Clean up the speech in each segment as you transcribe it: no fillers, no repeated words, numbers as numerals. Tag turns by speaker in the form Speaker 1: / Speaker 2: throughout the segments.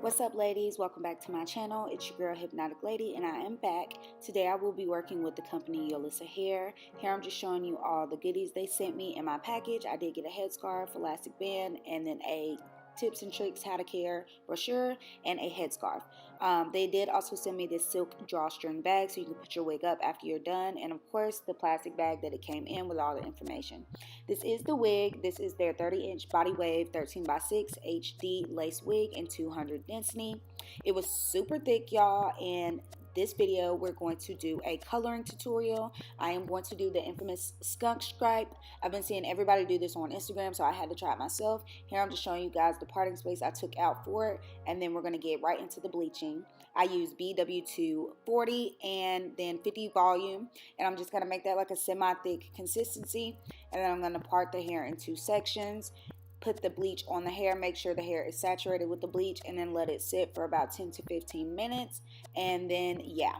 Speaker 1: What's up, ladies? Welcome back to my channel. It's your girl Hypnotic Lady, and I am back. Today I will be working with the company Yolissa Hair. Here I'm just showing you all the goodies they sent me in my package. I did get a headscarf, elastic band, and then a tips and tricks how to care brochure and a headscarf. They did also send me this silk drawstring bag so you can put your wig up after you're done, and of course the plastic bag that it came in with all the information. This is the wig. This is their 30-inch body wave 13x6 HD lace wig in 200 density. It was super thick, y'all, and this video we're going to do a coloring tutorial. I am going to do the infamous skunk stripe. I've been seeing everybody do this on Instagram, so I had to try it myself. Here I'm just showing you guys the parting space I took out for it, and then we're going to get right into the bleaching. I use BW2 40 and then 50 volume, and I'm just going to make that like a semi-thick consistency, and then I'm going to part the hair in two sections. Put the bleach on the hair, make sure the hair is saturated with the bleach, and then let it sit for about 10 to 15 minutes. And then, yeah.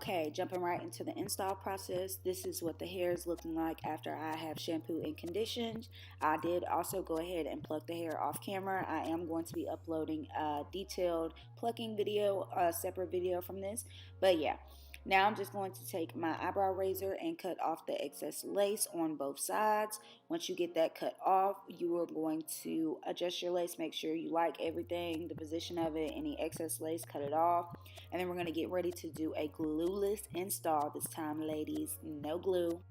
Speaker 1: Okay, jumping right into the install process. This is what the hair is looking like after I have shampooed and conditioned. I did also go ahead and pluck the hair off camera. I am going to be uploading a detailed plucking video, a separate video from this. But yeah, now I'm just going to take my eyebrow razor and cut off the excess lace on both sides. Once you get that cut off, you are going to adjust your lace, make sure you like everything, the position of it, any excess lace, cut it off. And then we're going to get ready to do a glueless install this time, ladies. No glue.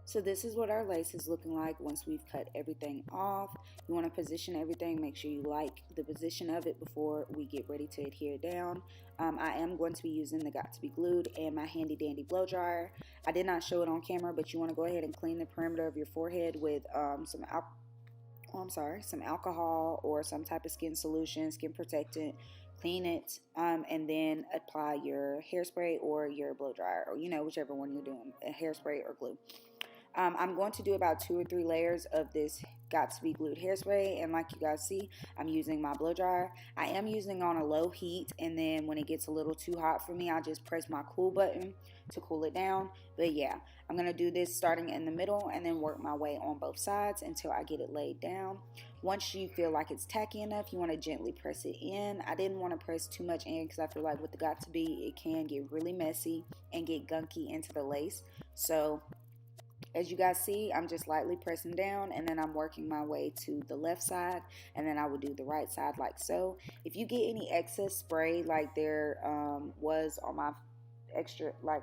Speaker 1: So this is what our lace is looking like once we've cut everything off. You want to position everything, make sure you like the position of it before we get ready to adhere down. I am going to be using the Got To Be Glued and my handy dandy blow dryer. I did not show it on camera, but you want to go ahead and clean the perimeter of your forehead with some alcohol or some type of skin solution, skin protectant. Clean it and then apply your hairspray or your blow dryer, or whichever one you're doing, a hairspray or glue. I'm going to do about 2 or 3 layers of this Got To Be Glued hairspray, and like you guys see, I'm using my blow dryer. I am using on a low heat, and then when it gets a little too hot for me, I just press my cool button to cool it down. But yeah, I'm going to do this starting in the middle and then work my way on both sides until I get it laid down. Once you feel like it's tacky enough, you want to gently press it in. I didn't want to press too much in because I feel like with the Got To Be, it can get really messy and get gunky into the lace. So As you guys see, I'm just lightly pressing down, and then I'm working my way to the left side, and then I will do the right side like so. If you get any excess spray like there was on my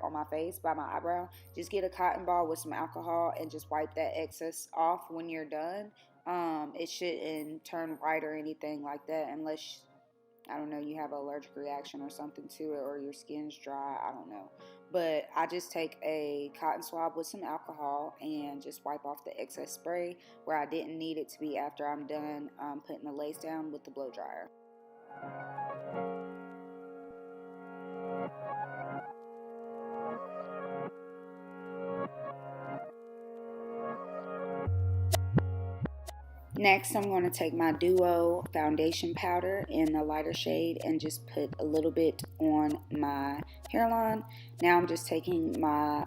Speaker 1: on my face by my eyebrow, just get a cotton ball with some alcohol and just wipe that excess off when you're done. It shouldn't turn white or anything like that unless, I don't know, you have an allergic reaction or something to it, or your skin's dry, I don't know. But I just take a cotton swab with some alcohol and just wipe off the excess spray where I didn't need it to be after I'm done putting the lace down with the blow dryer. Next, I'm going to take my Duo foundation powder in a lighter shade and just put a little bit on my hairline. Now I'm just taking my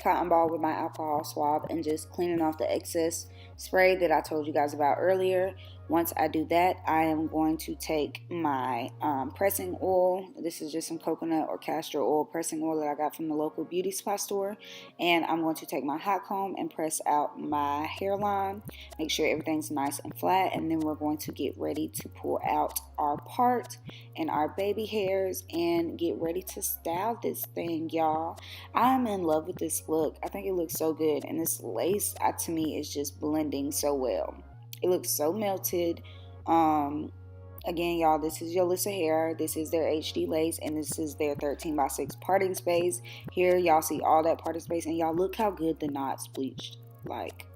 Speaker 1: cotton ball with my alcohol swab and just cleaning off the excess spray that I told you guys about earlier. Once I do that, I am going to take my pressing oil. This is just some coconut or castor oil pressing oil that I got from the local beauty supply store. And I'm going to take my hot comb and press out my hairline. Make sure everything's nice and flat. And then we're going to get ready to pull out our part and our baby hairs and get ready to style this thing, y'all. I'm in love with this look. I think it looks so good. And this lace, to me, is just blending so well. It looks so melted. Again, y'all, this is Yolissa Hair. This is their HD lace, and this is their 13x6 parting space. Here, y'all see all that parting space, and y'all look how good the knots bleached. Like,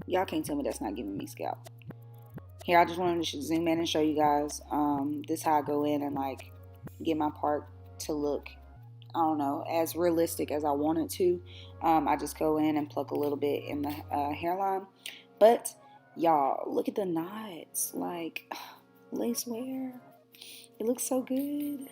Speaker 1: y'all can't tell me that's not giving me scalp. Here, I just wanted to zoom in and show you guys this how I go in and like get my part to look, I don't know, as realistic as I want it to. I just go in and pluck a little bit in the hairline. But y'all, look at the knots, like lace wear. It looks so good.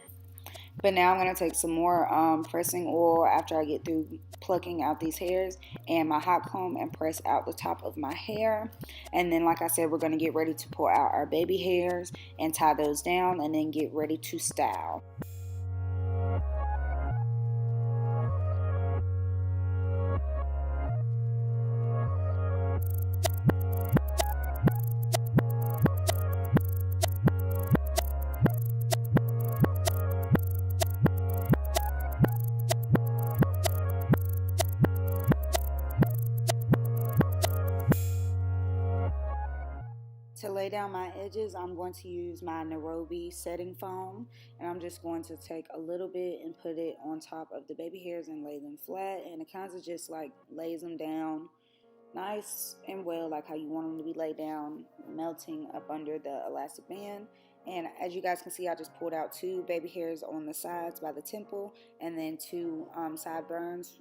Speaker 1: But now I'm going to take some more pressing oil after I get through plucking out these hairs and my hot comb and press out the top of my hair. And then, like I said, we're going to get ready to pull out our baby hairs and tie those down and then get ready to style. To lay down my edges, I'm going to use my Nairobi setting foam, and I'm just going to take a little bit and put it on top of the baby hairs and lay them flat, and it kind of just like lays them down nice and well, like how you want them to be laid down, melting up under the elastic band. And as you guys can see, I just pulled out two baby hairs on the sides by the temple, and then two sideburns.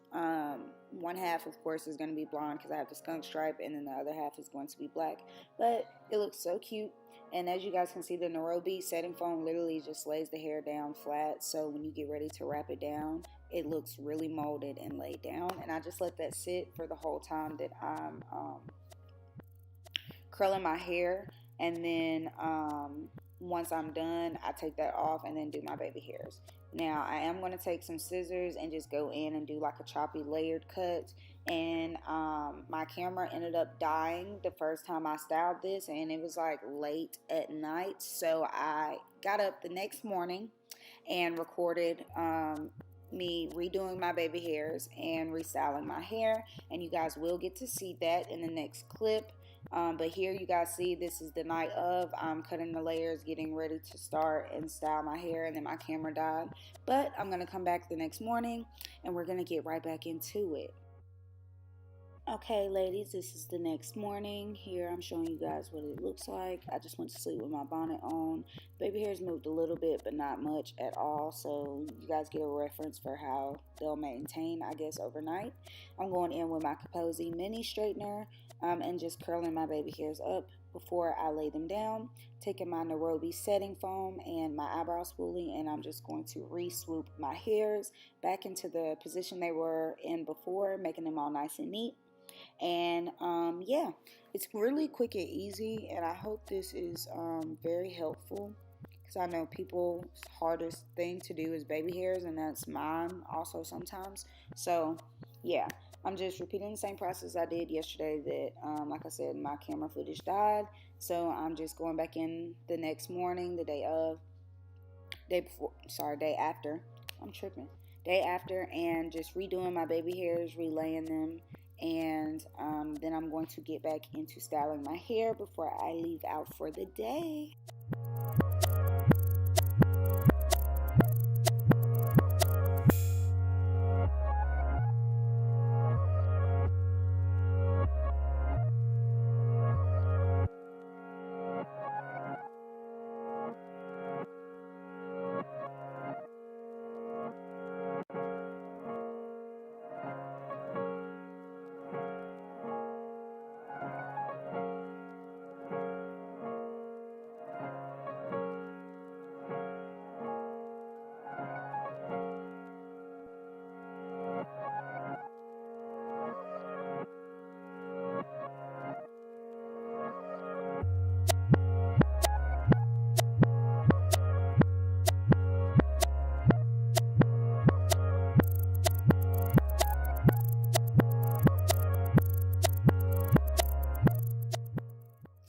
Speaker 1: One half, of course, is going to be blonde because I have the skunk stripe, and then the other half is going to be black. But it looks so cute. And as you guys can see, the Nairobi setting foam literally just lays the hair down flat. So when you get ready to wrap it down, it looks really molded and laid down. And I just let that sit for the whole time that I'm curling my hair. And then once I'm done, I take that off and then do my baby hairs. Now I am going to take some scissors and just go in and do like a choppy layered cut. And my camera ended up dying the first time I styled this, and it was like late at night. So I got up the next morning and recorded me redoing my baby hairs and restyling my hair, and you guys will get to see that in the next clip. But here you guys see this is the night of. I'm cutting the layers, getting ready to start and style my hair, and then my camera died. But I'm going to come back the next morning and we're going to get right back into it. Okay, ladies, this is the next morning. Here I'm showing you guys what it looks like. I just went to sleep with my bonnet on. Baby hairs moved a little bit, but not much at all. So you guys get a reference for how they'll maintain, I guess, overnight. I'm going in with my Kaposi mini straightener and just curling my baby hairs up before I lay them down. Taking my Nairobi setting foam and my eyebrow spoolie, and I'm just going to re-swoop my hairs back into the position they were in before, making them all nice and neat. And yeah, it's really quick and easy, and I hope this is very helpful, because I know people's hardest thing to do is baby hairs, and that's mine also sometimes. So yeah, I'm just repeating the same process I did yesterday that, like I said, my camera footage died. So I'm just going back in the next morning, the day after. I'm tripping. Day after, and just redoing my baby hairs, relaying them. And then I'm going to get back into styling my hair before I leave out for the day.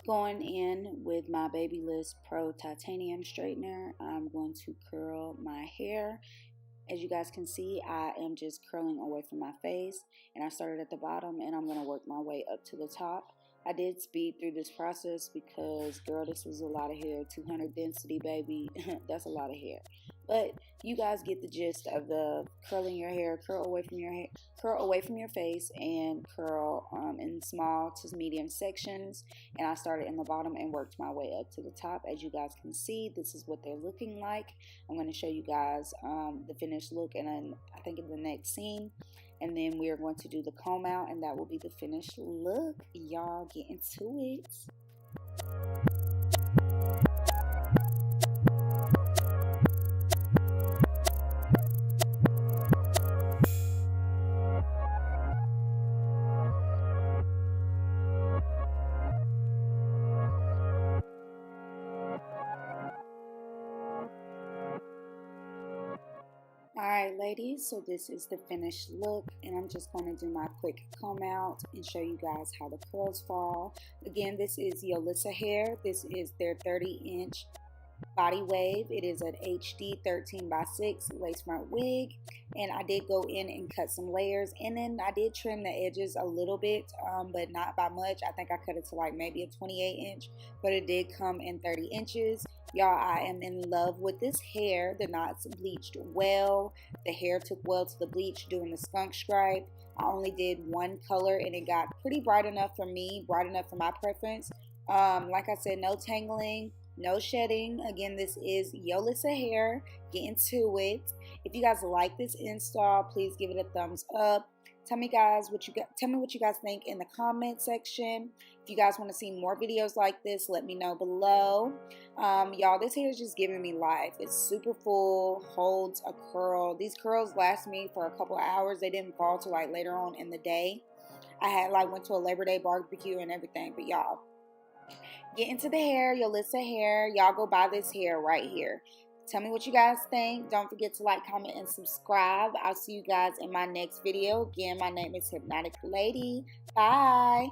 Speaker 1: Going in with my Babyliss Pro Titanium Straightener, I'm going to curl my hair. As you guys can see, I am just curling away from my face, and I started at the bottom and I'm going to work my way up to the top. I did speed through this process because, girl, this was a lot of hair. 200 density, baby. That's a lot of hair. But you guys get the gist of the curling your hair, curl away from your hair, curl away from your face, and curl in small to medium sections. And I started in the bottom and worked my way up to the top. As you guys can see, this is what they're looking like. I'm going to show you guys the finished look, and then I think in the next scene. And then we are going to do the comb out, and that will be the finished look. Y'all get into it. Alright ladies, so this is the finished look, and I'm just going to do my quick comb out and show you guys how the curls fall. Again, this is Yolissa Hair. This is their 30-inch body wave. It is an HD 13x6 lace front wig, and I did go in and cut some layers, and then I did trim the edges a little bit, but not by much. I think I cut it to like maybe a 28-inch, but it did come in 30 inches. Y'all, I am in love with this hair. The knots bleached well. The hair took well to the bleach doing the skunk stripe. I only did one color, and it got pretty bright enough for me, bright enough for my preference. Like I said, no tangling, no shedding. Again, this is Yolissa Hair. Get into it. If you guys like this install, please give it a thumbs up. Tell me what you guys think in the comment section. If you guys want to see more videos like this, let me know below. Y'all, this hair is just giving me life. It's super full, holds a curl. These curls last me for a couple hours. They didn't fall till like later on in the day. I had went to a Labor Day barbecue and everything, but y'all, get into the hair, Yolissa Hair. Y'all go buy this hair right here. Tell me what you guys think. Don't forget to like, comment, and subscribe. I'll see you guys in my next video. Again, my name is Hypnotic Lady. Bye.